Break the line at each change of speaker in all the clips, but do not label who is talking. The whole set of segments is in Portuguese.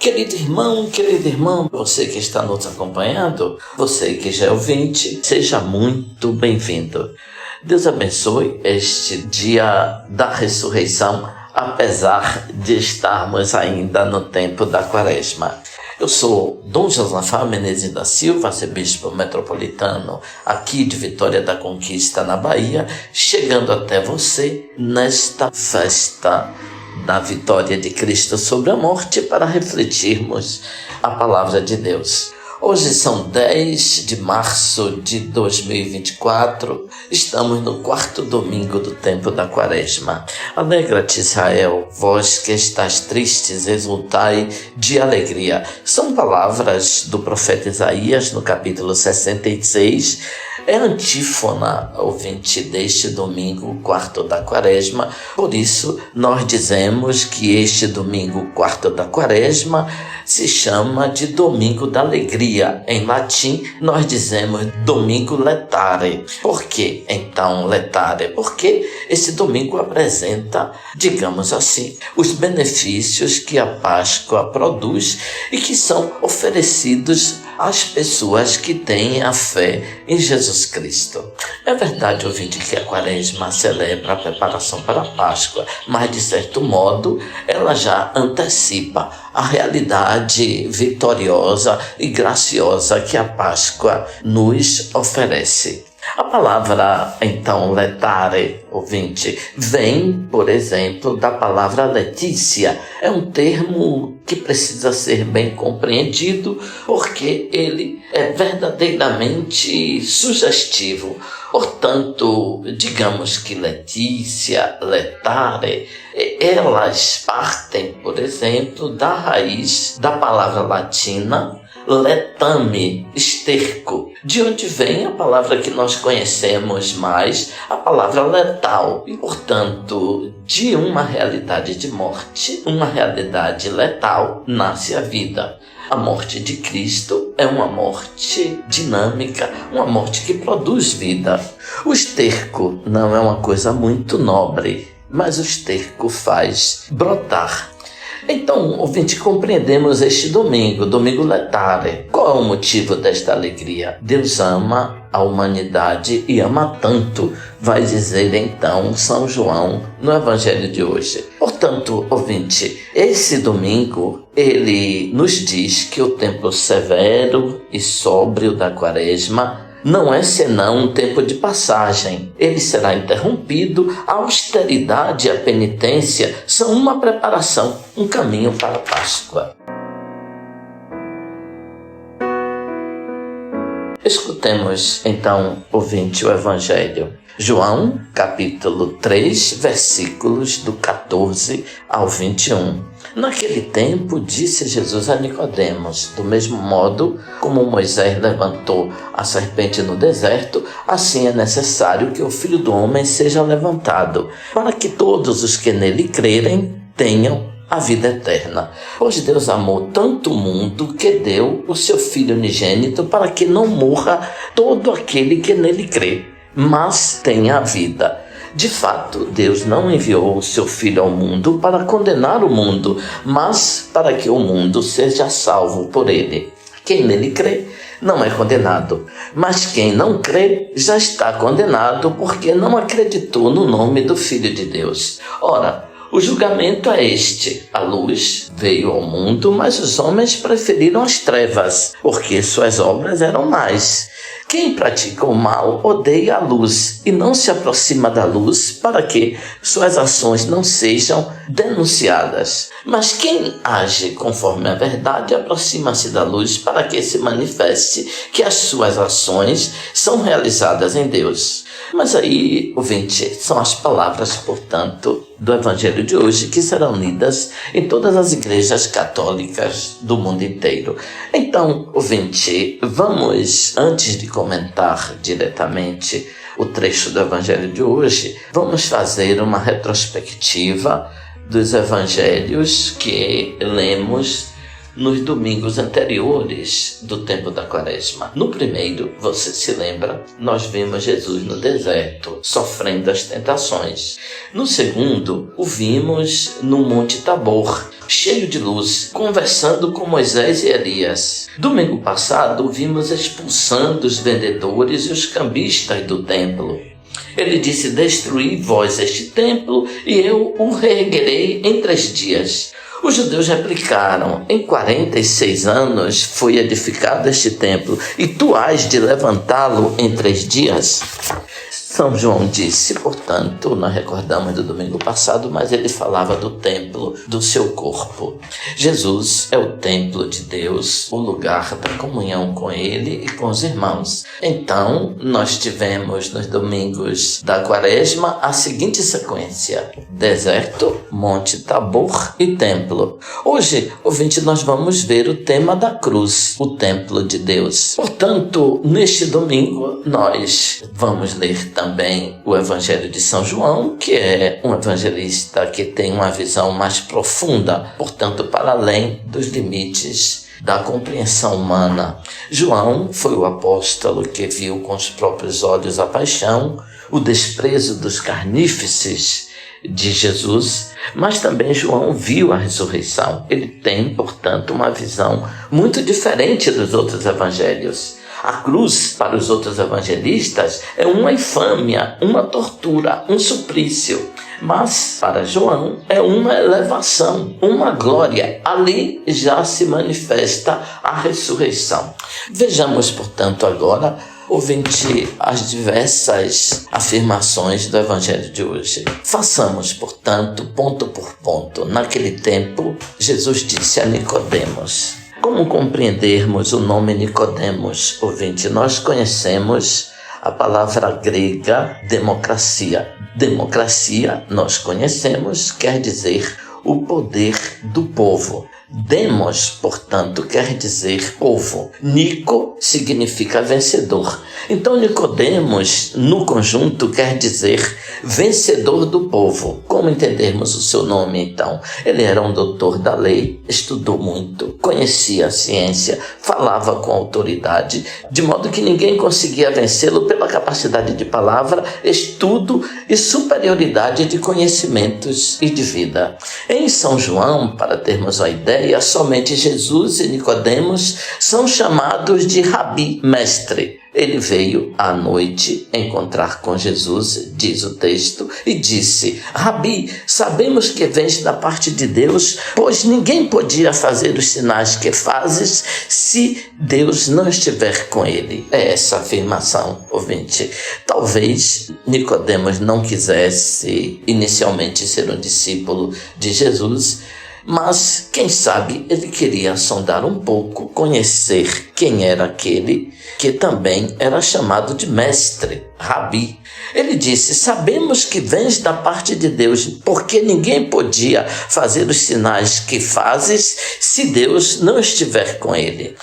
Querido irmão, querida irmã, você que está nos acompanhando, você que já é ouvinte, seja muito bem-vindo. Deus abençoe este dia da ressurreição, apesar de estarmos ainda no tempo da Quaresma. Eu sou Dom Josafá Menezes da Silva, arcebispo metropolitano aqui de Vitória da Conquista, na Bahia, chegando até você nesta festa da vitória de Cristo sobre a morte para refletirmos a palavra de Deus. Hoje são 10 de março de 2024, estamos no quarto domingo do tempo da Quaresma. Alegra-te, Israel, vós que estáis tristes, exultai de alegria. São palavras do profeta Isaías no capítulo 66, é a antífona, ouvinte, deste domingo, quarto da Quaresma. Por isso, nós dizemos que este domingo, quarto da Quaresma, se chama de Domingo da Alegria. Em latim, nós dizemos Domingo Letare. Por que, então, Letare? Porque esse domingo apresenta, digamos assim, os benefícios que a Páscoa produz e que são oferecidos às pessoas que têm a fé em Jesus Cristo. É verdade, ouvinte, que a Quaresma celebra a preparação para a Páscoa, mas, de certo modo, ela já antecipa a realidade vitoriosa e graciosa que a Páscoa nos oferece. A palavra, então, letare, ouvinte, vem, por exemplo, da palavra letícia. É um termo que precisa ser bem compreendido porque ele é verdadeiramente sugestivo. Portanto, digamos que letícia, letare, elas partem, por exemplo, da raiz da palavra latina letame, esterco, de onde vem a palavra que nós conhecemos mais, a palavra letal. E, portanto, de uma realidade de morte, uma realidade letal, nasce a vida. A morte de Cristo é uma morte dinâmica, uma morte que produz vida. O esterco não é uma coisa muito nobre, mas o esterco faz brotar. Então, ouvinte, compreendemos este domingo, domingo letare. Qual é o motivo desta alegria? Deus ama a humanidade e ama tanto, vai dizer então São João no Evangelho de hoje. Portanto, ouvinte, esse domingo, ele nos diz que o tempo severo e sóbrio da Quaresma não é senão um tempo de passagem. Ele será interrompido. A austeridade e a penitência são uma preparação, um caminho para a Páscoa. Escutemos, então, ouvinte, o Evangelho. João, capítulo 3, versículos do 14 ao 21. Naquele tempo, disse Jesus a Nicodemos: do mesmo modo como Moisés levantou a serpente no deserto, assim é necessário que o Filho do Homem seja levantado, para que todos os que nele crerem tenham a vida eterna. Pois Deus amou tanto o mundo que deu o seu Filho unigênito para que não morra todo aquele que nele crê, mas tenha a vida. De fato, Deus não enviou o seu Filho ao mundo para condenar o mundo, mas para que o mundo seja salvo por ele. Quem nele crê não é condenado, mas quem não crê já está condenado porque não acreditou no nome do Filho de Deus. Ora, o julgamento é este: a luz veio ao mundo, mas os homens preferiram as trevas, porque suas obras eram más. Quem pratica o mal odeia a luz e não se aproxima da luz para que suas ações não sejam denunciadas. Mas quem age conforme a verdade aproxima-se da luz para que se manifeste que as suas ações são realizadas em Deus. Mas aí, ouvinte, são as palavras, portanto, do Evangelho de hoje que serão lidas em todas as igrejas católicas do mundo inteiro. Então, ouvinte, vamos, antes de comentar diretamente o trecho do Evangelho de hoje, vamos fazer uma retrospectiva dos evangelhos que lemos nos domingos anteriores do tempo da Quaresma. No primeiro, você se lembra, nós vimos Jesus no deserto, sofrendo as tentações. No segundo, o vimos no Monte Tabor, cheio de luz, conversando com Moisés e Elias. Domingo passado, o vimos expulsando os vendedores e os cambistas do templo. Ele disse: destruí vós este templo e eu o reerguerei em 3 dias. Os judeus replicaram: em 46 anos foi edificado este templo e tu hás de levantá-lo em 3 dias? São João disse, portanto, nós recordamos do domingo passado, mas ele falava do templo do seu corpo. Jesus é o templo de Deus, o lugar da comunhão com ele e com os irmãos. Então, nós tivemos nos domingos da Quaresma a seguinte sequência: deserto, Monte Tabor e templo. Hoje, ouvinte, nós vamos ver o tema da cruz, o templo de Deus. Portanto, neste domingo, nós vamos ler também o Evangelho de São João, que é um evangelista que tem uma visão mais profunda, portanto, para além dos limites da compreensão humana. João foi o apóstolo que viu com os próprios olhos a paixão, o desprezo dos carnífices de Jesus, mas também João viu a ressurreição. Ele tem, portanto, uma visão muito diferente dos outros evangelhos. A cruz, para os outros evangelistas, é uma infâmia, uma tortura, um suplício. Mas, para João, é uma elevação, uma glória. Ali já se manifesta a ressurreição. Vejamos, portanto, agora, ouvinte, as diversas afirmações do Evangelho de hoje. Façamos, portanto, ponto por ponto. Naquele tempo, Jesus disse a Nicodemos. Como compreendermos o nome Nicodemos, ouvinte? Nós conhecemos a palavra grega democracia. Democracia, nós conhecemos, quer dizer o poder do povo. Demos, portanto, quer dizer povo. Nico significa vencedor. Então, Nicodemos, no conjunto, quer dizer vencedor do povo. Como entendermos o seu nome, então? Ele era um doutor da lei, estudou muito, conhecia a ciência, falava com autoridade, de modo que ninguém conseguia vencê-lo pela capacidade de palavra, estudo e superioridade de conhecimentos e de vida. Em São João, para termos a ideia, somente Jesus e Nicodemos são chamados de Rabi, mestre. Ele veio à noite encontrar com Jesus, diz o texto, e disse: Rabi, sabemos que vens da parte de Deus, pois ninguém podia fazer os sinais que fazes se Deus não estiver com ele. É essa afirmação, ouvinte. Talvez Nicodemos não quisesse inicialmente ser um discípulo de Jesus, mas, quem sabe, ele queria sondar um pouco, conhecer quem era aquele que também era chamado de mestre, Rabi. Ele disse: sabemos que vens da parte de Deus, porque ninguém podia fazer os sinais que fazes se Deus não estiver com ele.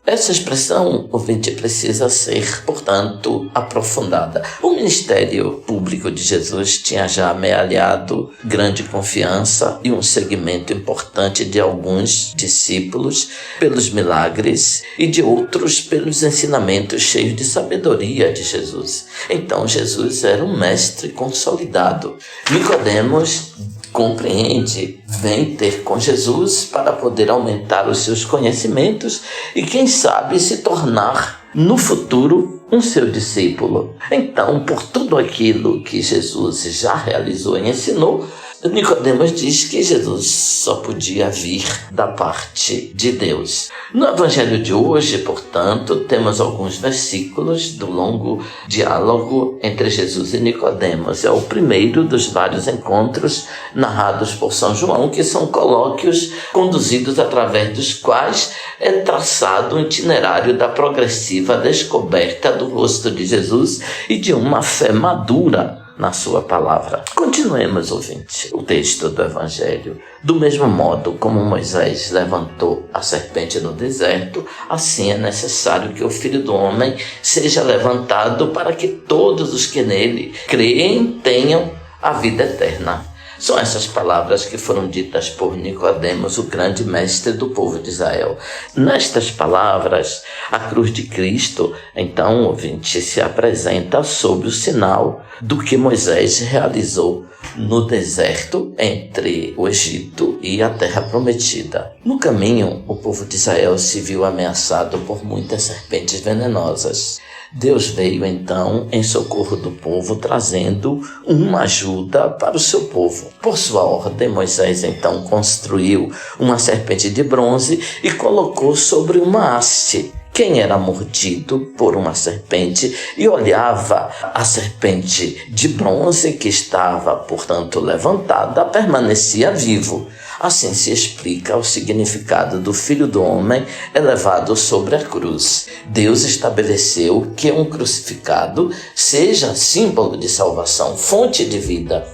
Essa expressão, ouvinte, precisa ser, portanto, aprofundada. O ministério público de Jesus tinha já amealhado grande confiança e um segmento importante de alguns discípulos pelos milagres e de outros pelos ensinamentos cheios de sabedoria de Jesus. Então, Jesus era um mestre consolidado. Nicodemos compreende, vem ter com Jesus para poder aumentar os seus conhecimentos e, quem sabe, se tornar no futuro um seu discípulo. Então, por tudo aquilo que Jesus já realizou e ensinou, Nicodemos diz que Jesus só podia vir da parte de Deus. No Evangelho de hoje, portanto, temos alguns versículos do longo diálogo entre Jesus e Nicodemos. É o primeiro dos vários encontros narrados por São João, que são colóquios conduzidos através dos quais é traçado o itinerário da progressiva descoberta do rosto de Jesus e de uma fé madura na sua palavra. Continuemos, ouvinte, o texto do Evangelho. Do mesmo modo como Moisés levantou a serpente no deserto, assim é necessário que o Filho do Homem seja levantado para que todos os que nele creem tenham a vida eterna. São essas palavras que foram ditas por Nicodemos, o grande mestre do povo de Israel. Nestas palavras, a cruz de Cristo, então, ouvinte, se apresenta sob o sinal do que Moisés realizou no deserto entre o Egito e a Terra Prometida. No caminho, o povo de Israel se viu ameaçado por muitas serpentes venenosas. Deus veio então em socorro do povo, trazendo uma ajuda para o seu povo. Por sua ordem, Moisés então construiu uma serpente de bronze e colocou sobre uma haste. Quem era mordido por uma serpente e olhava a serpente de bronze que estava, portanto, levantada, permanecia vivo. Assim se explica o significado do Filho do Homem elevado sobre a cruz. Deus estabeleceu que um crucificado seja símbolo de salvação, fonte de vida.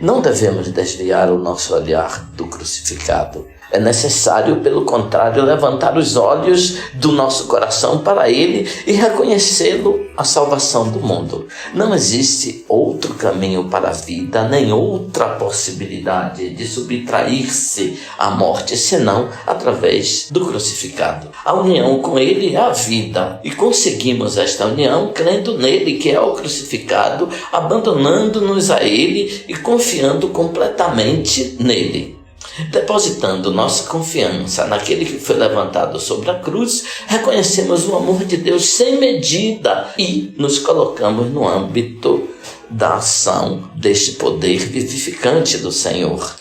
Não devemos desviar o nosso olhar do crucificado. É necessário, pelo contrário, levantar os olhos do nosso coração para Ele e reconhecê-lo a salvação do mundo. Não existe outro caminho para a vida, nem outra possibilidade de subtrair-se à morte, senão através do crucificado. A união com Ele é a vida, e conseguimos esta união crendo nele, que é o crucificado, abandonando-nos a Ele e confiando completamente nele. Depositando nossa confiança naquele que foi levantado sobre a cruz, reconhecemos o amor de Deus sem medida e nos colocamos no âmbito da ação deste poder vivificante do Senhor.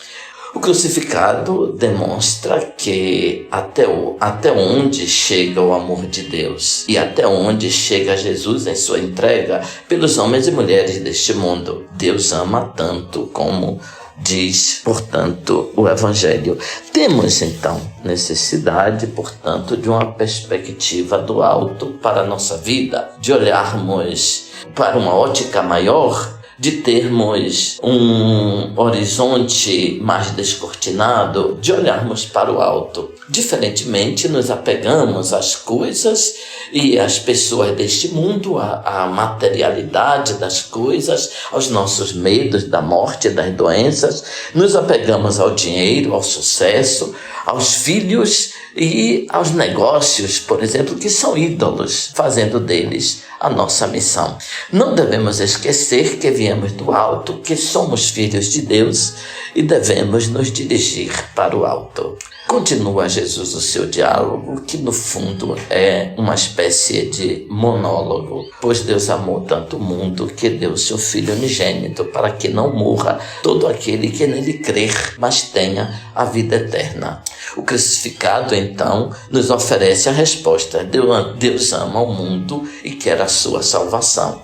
O crucificado demonstra que até onde chega o amor de Deus e até onde chega Jesus em sua entrega pelos homens e mulheres deste mundo. Deus ama tanto como diz, portanto, o Evangelho. Temos, então, necessidade, portanto, de uma perspectiva do alto para a nossa vida, de olharmos para uma ótica maior, de termos um horizonte mais descortinado, de olharmos para o alto. Diferentemente, nos apegamos às coisas e às pessoas deste mundo, à materialidade das coisas, aos nossos medos da morte e das doenças. Nos apegamos ao dinheiro, ao sucesso, aos filhos e aos negócios, por exemplo, que são ídolos, fazendo deles a nossa missão. Não devemos esquecer que viemos do alto, que somos filhos de Deus e devemos nos dirigir para o alto. Continua Jesus o seu diálogo, que no fundo é uma espécie de monólogo, pois Deus amou tanto o mundo que deu seu Filho unigênito para que não morra todo aquele que nele crer, mas tenha a vida eterna. O crucificado, então, nos oferece a resposta. Deus ama o mundo e quer a sua salvação.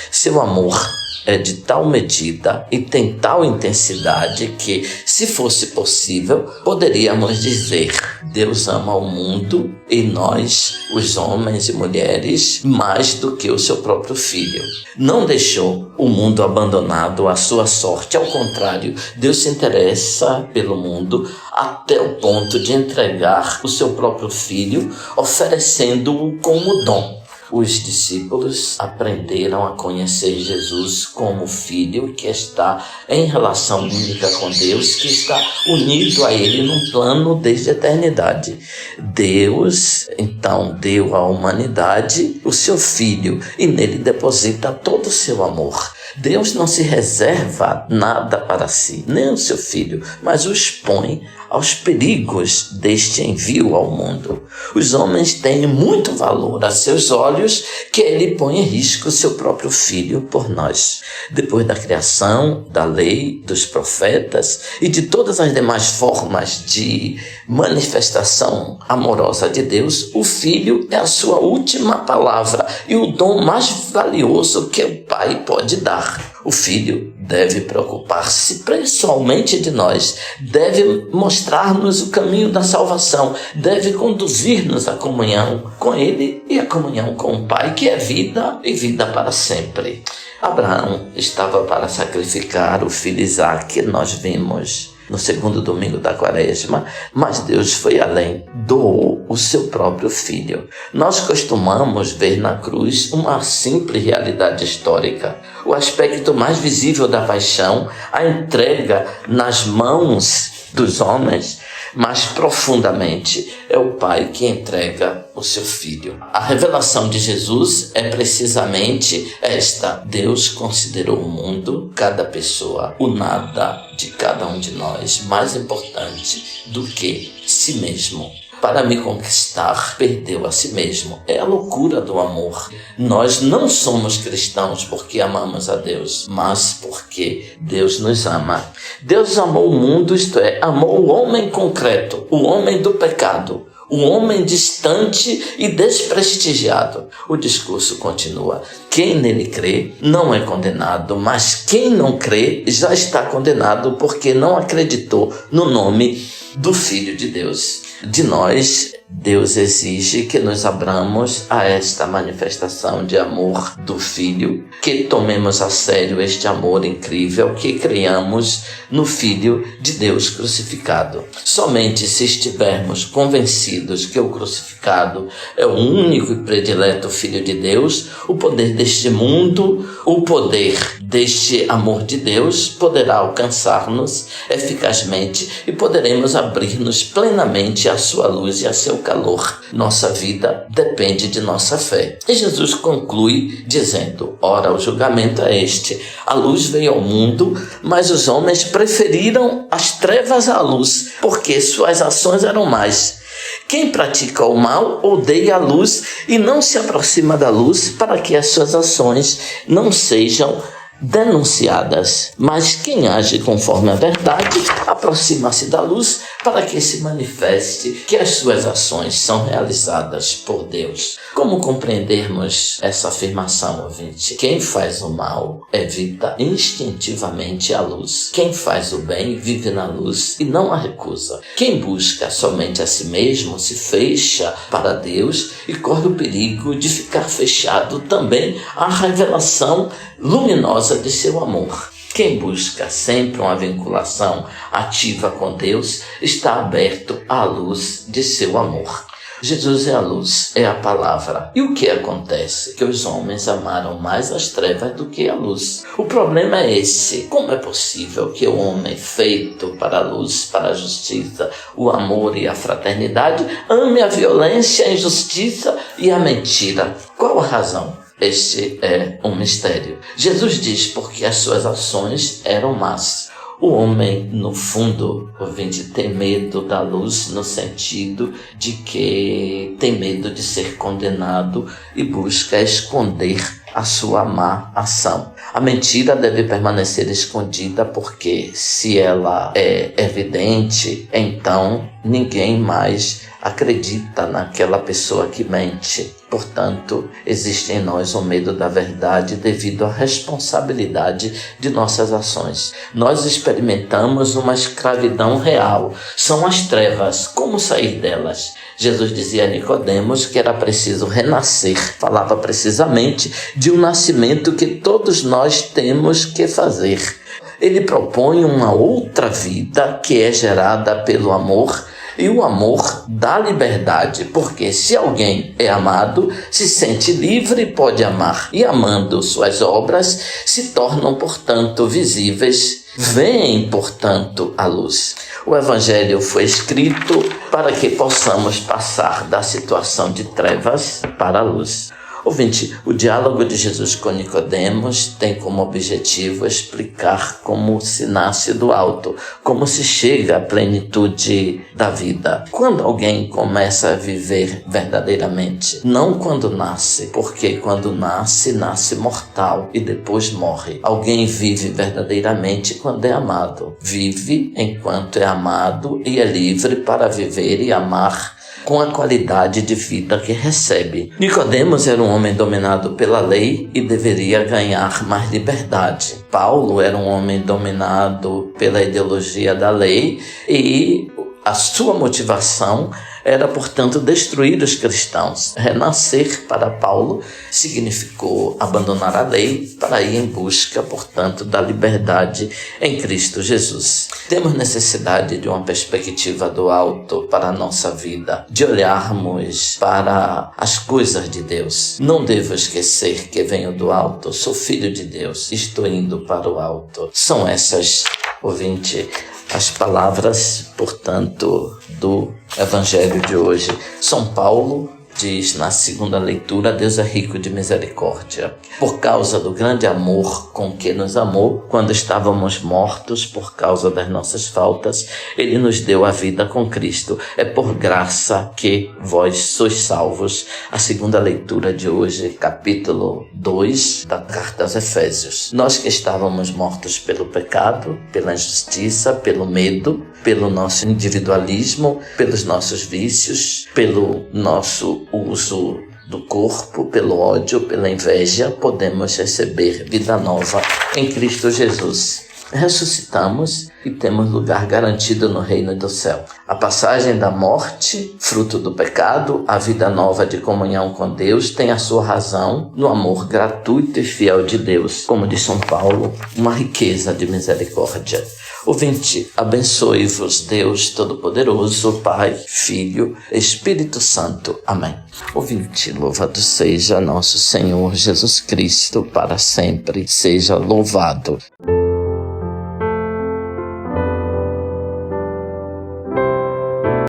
Seu amor é de tal medida e tem tal intensidade que, se fosse possível, poderíamos dizer: Deus ama o mundo e nós, os homens e mulheres, mais do que o seu próprio Filho. Não deixou o mundo abandonado à sua sorte. Ao contrário, Deus se interessa pelo mundo até o ponto de entregar o seu próprio Filho, oferecendo-o como dom. Os discípulos aprenderam a conhecer Jesus como Filho que está em relação única com Deus, que está unido a Ele num plano desde a eternidade. Deus, então, deu à humanidade o seu Filho e nele deposita todo o seu amor. Deus não se reserva nada para si, nem o seu Filho, mas o expõe aos perigos deste envio ao mundo. Os homens têm muito valor a seus olhos que ele põe em risco o seu próprio Filho por nós. Depois da criação, da lei, dos profetas e de todas as demais formas de manifestação amorosa de Deus, o Filho é a sua última palavra e o dom mais valioso que o Pai pode dar. O Filho deve preocupar-se pessoalmente de nós, deve mostrar-nos o caminho da salvação, deve conduzir-nos à comunhão com Ele e à comunhão com o Pai, que é vida e vida para sempre. Abraão estava para sacrificar o filho Isaque, nós vimos. no segundo domingo da Quaresma, mas Deus foi além, doou o seu próprio Filho. Nós costumamos ver na cruz uma simples realidade histórica, o aspecto mais visível da paixão, a entrega nas mãos dos homens, mas profundamente é o Pai que entrega o seu Filho. A revelação de Jesus é precisamente esta: Deus considerou o mundo, cada pessoa, o nada de cada um de nós, mais importante do que si mesmo. Para me conquistar, perdeu a si mesmo. É a loucura do amor. Nós não somos cristãos porque amamos a Deus, mas porque Deus nos ama. Deus amou o mundo, isto é, amou o homem concreto, o homem do pecado, o homem distante e desprestigiado. O discurso continua. Quem nele crê não é condenado, mas quem não crê já está condenado porque não acreditou no nome do Filho de Deus. De nós, Deus exige que nos abramos a esta manifestação de amor do Filho, que tomemos a sério este amor incrível, que creiamos no Filho de Deus crucificado. Somente se estivermos convencidos que o crucificado é o único e predileto Filho de Deus, o poder deste mundo, o poder deste amor de Deus poderá alcançar-nos eficazmente e poderemos abrir-nos plenamente à sua luz e a seu calor. Nossa vida depende de nossa fé. E Jesus conclui dizendo: ora, o julgamento é este. A luz veio ao mundo, mas os homens preferiram as trevas à luz, porque suas ações eram más. Quem pratica o mal odeia a luz e não se aproxima da luz para que as suas ações não sejam denunciadas. Mas quem age conforme a verdade aproxima-se da luz para que se manifeste que as suas ações são realizadas por Deus. Como compreendermos essa afirmação, ouvinte? Quem faz o mal evita instintivamente a luz. Quem faz o bem vive na luz e não a recusa. Quem busca somente a si mesmo se fecha para Deus e corre o perigo de ficar fechado também à revelação luminosa de seu amor. Quem busca sempre uma vinculação ativa com Deus está aberto à luz de seu amor. Jesus é a luz, é a palavra. E o que acontece? Que os homens amaram mais as trevas do que a luz. O problema é esse: como é possível que o homem feito para a luz, para a justiça, o amor e a fraternidade, ame a violência, a injustiça e a mentira? Qual a razão? Este é um mistério. Jesus diz porque as suas ações eram más. O homem, no fundo, ouvinte, tem medo da luz no sentido de que tem medo de ser condenado e busca esconder a sua má ação. A mentira deve permanecer escondida porque, se ela é evidente, então ninguém mais acredita naquela pessoa que mente. Portanto, existe em nós um medo da verdade devido à responsabilidade de nossas ações. Nós experimentamos uma escravidão real. São as trevas. Como sair delas? Jesus dizia a Nicodemos que era preciso renascer. Falava precisamente de um nascimento que todos nós temos que fazer. Ele propõe uma outra vida que é gerada pelo amor. E o amor dá liberdade, porque se alguém é amado, se sente livre e pode amar. E amando suas obras, se tornam, portanto, visíveis. Vêem, portanto, a luz. O Evangelho foi escrito para que possamos passar da situação de trevas para a luz. Ouvinte, o diálogo de Jesus com Nicodemos tem como objetivo explicar como se nasce do alto, como se chega à plenitude da vida. Quando alguém começa a viver verdadeiramente, não quando nasce, porque quando nasce, nasce mortal e depois morre. Alguém vive verdadeiramente quando é amado. Vive enquanto é amado e é livre para viver e amar com a qualidade de vida que recebe. Nicodemos era um homem dominado pela lei e deveria ganhar mais liberdade. Paulo era um homem dominado pela ideologia da lei e a sua motivação era, portanto, destruir os cristãos. Renascer para Paulo significou abandonar a lei para ir em busca, portanto, da liberdade em Cristo Jesus. Temos necessidade de uma perspectiva do alto para a nossa vida, de olharmos para as coisas de Deus. Não devo esquecer que venho do alto, sou filho de Deus, estou indo para o alto. São essas, ouvinte, as palavras, portanto, do Evangelho de hoje. São Paulo diz na segunda leitura: Deus é rico de misericórdia, por causa do grande amor com que nos amou, quando estávamos mortos por causa das nossas faltas, Ele nos deu a vida com Cristo. É por graça que vós sois salvos. A segunda leitura de hoje, capítulo 2 da carta aos Efésios. Nós que estávamos mortos pelo pecado, pela injustiça, pelo medo, pelo nosso individualismo, pelos nossos vícios, pelo nosso uso do corpo, pelo ódio, pela inveja, podemos receber vida nova em Cristo Jesus. Ressuscitamos e temos lugar garantido no reino do céu. A passagem da morte, fruto do pecado, à vida nova de comunhão com Deus, tem a sua razão no amor gratuito e fiel de Deus. Como diz São Paulo, uma riqueza de misericórdia. Ouvinte, abençoe-vos Deus Todo-Poderoso, Pai, Filho, Espírito Santo. Amém. Ouvinte, louvado seja nosso Senhor Jesus Cristo, para sempre seja louvado.